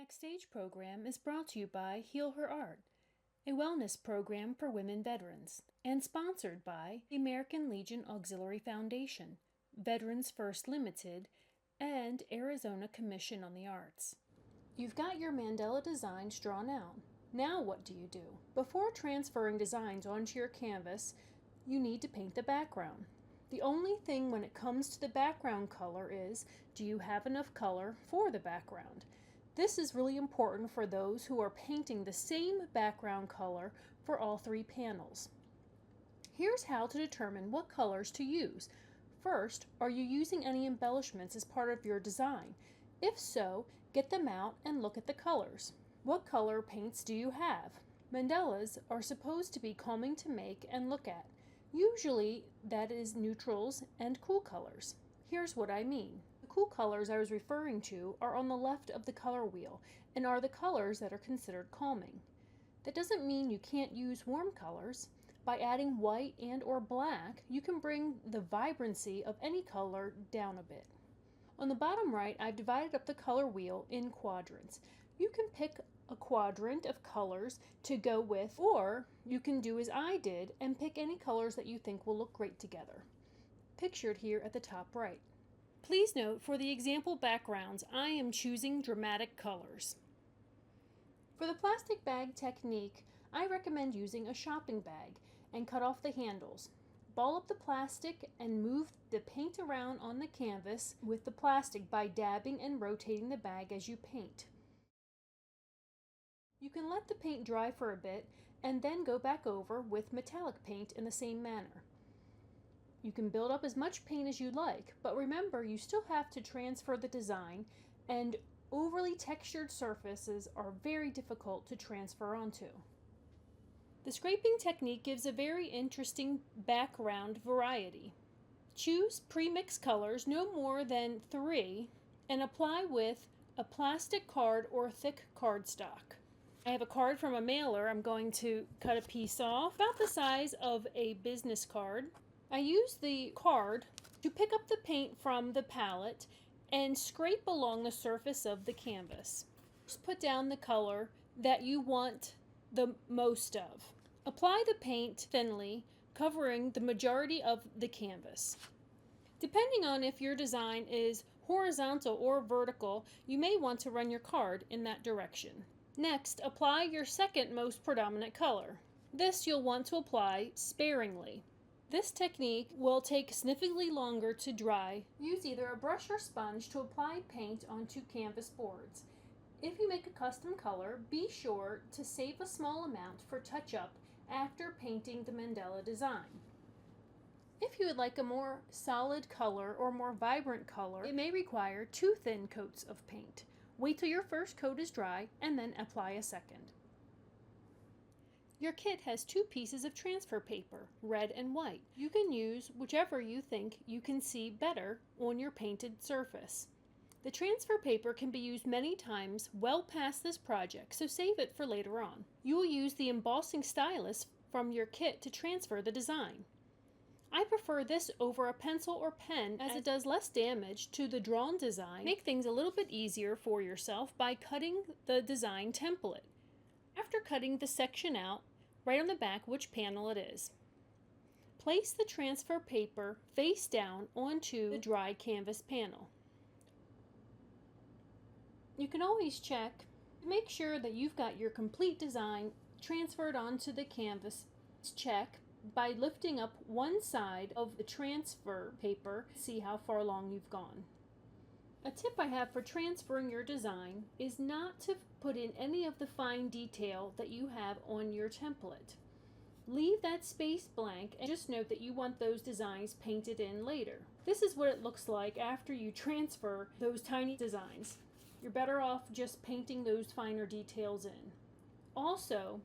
Backstage program is brought to you by Heal Her Art, a wellness program for women veterans, and sponsored by the American Legion Auxiliary Foundation, Veterans First Limited, and Arizona Commission on the Arts. You've got your mandala designs drawn out. Now what do you do? Before transferring designs onto your canvas, you need to paint the background. The only thing when it comes to the background color is, do you have enough color for the background? This is really important for those who are painting the same background color for all three panels. Here's how to determine what colors to use. First, are you using any embellishments as part of your design? If so, get them out and look at the colors. What color paints do you have? Mandalas are supposed to be calming to make and look at. Usually that is neutrals and cool colors. Here's what I mean. The cool colors I was referring to are on the left of the color wheel and are the colors that are considered calming. That doesn't mean you can't use warm colors. By adding white and or black, you can bring the vibrancy of any color down a bit. On the bottom right, I've divided up the color wheel in quadrants. You can pick a quadrant of colors to go with, or you can do as I did and pick any colors that you think will look great together. Pictured here at the top right. Please note, for the example backgrounds, I am choosing dramatic colors. For the plastic bag technique, I recommend using a shopping bag and cut off the handles. Ball up the plastic and move the paint around on the canvas with the plastic by dabbing and rotating the bag as you paint. You can let the paint dry for a bit and then go back over with metallic paint in the same manner. You can build up as much paint as you like, but remember you still have to transfer the design, and overly textured surfaces are very difficult to transfer onto. The scraping technique gives a very interesting background variety. Choose pre-mixed colors, no more than 3, and apply with a plastic card or thick cardstock. I have a card from a mailer. I'm going to cut a piece off about the size of a business card. I use the card to pick up the paint from the palette and scrape along the surface of the canvas. Just put down the color that you want the most of. Apply the paint thinly, covering the majority of the canvas. Depending on if your design is horizontal or vertical, you may want to run your card in that direction. Next, apply your second most predominant color. This you'll want to apply sparingly. This technique will take significantly longer to dry. Use either a brush or sponge to apply paint onto canvas boards. If you make a custom color, be sure to save a small amount for touch-up after painting the mandala design. If you would like a more solid color or more vibrant color, it may require 2 thin coats of paint. Wait till your first coat is dry and then apply a second. Your kit has 2 pieces of transfer paper, red and white. You can use whichever you think you can see better on your painted surface. The transfer paper can be used many times well past this project, so save it for later on. You will use the embossing stylus from your kit to transfer the design. I prefer this over a pencil or pen as it does less damage to the drawn design. Make things a little bit easier for yourself by cutting the design template. After cutting the section out, write on the back which panel it is. Place the transfer paper face down onto the dry canvas panel. You can always check to make sure that you've got your complete design transferred onto the canvas. Check by lifting up one side of the transfer paper to see how far along you've gone. A tip I have for transferring your design is not to put in any of the fine detail that you have on your template. Leave that space blank and just note that you want those designs painted in later. This is what it looks like after you transfer those tiny designs. You're better off just painting those finer details in. Also,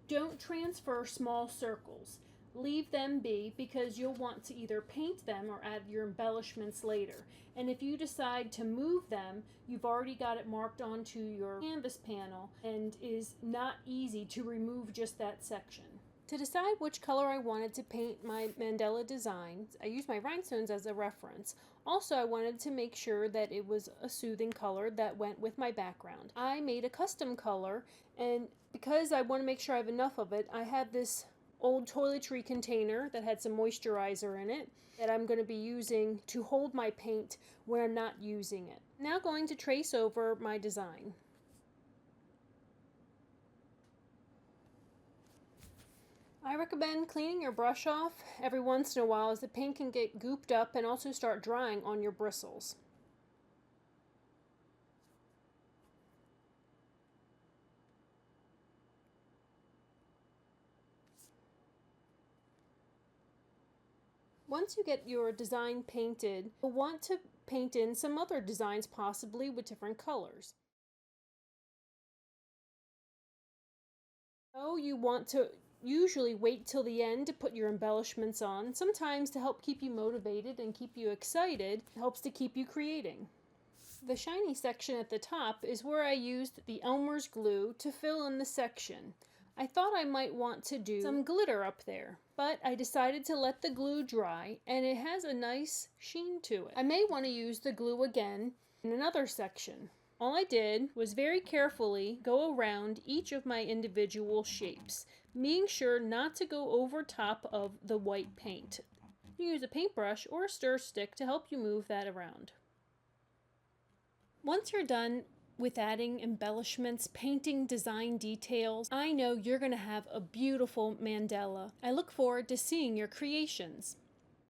don't transfer small circles. Leave them be because you'll want to either paint them or add your embellishments later. And if you decide to move them, you've already got it marked onto your canvas panel and is not easy to remove just that section. To decide which color I wanted to paint my mandala design, I used my rhinestones as a reference. Also, I wanted to make sure that it was a soothing color that went with my background. I made a custom color, and because I want to make sure I have enough of it, I have this old toiletry container that had some moisturizer in it that I'm going to be using to hold my paint when I'm not using it. Now going to trace over my design. I recommend cleaning your brush off every once in a while, as the paint can get gooped up and also start drying on your bristles. Once you get your design painted, you'll want to paint in some other designs, possibly with different colors. So you want to usually wait till the end to put your embellishments on, sometimes to help keep you motivated and keep you excited. It helps to keep you creating. The shiny section at the top is where I used the Elmer's glue to fill in the section. I thought I might want to do some glitter up there, but I decided to let the glue dry, and it has a nice sheen to it. I may want to use the glue again in another section. All I did was very carefully go around each of my individual shapes, making sure not to go over top of the white paint. You use a paintbrush or a stir stick to help you move that around. Once you're done with adding embellishments, painting design details, I know you're going to have a beautiful mandala. I look forward to seeing your creations.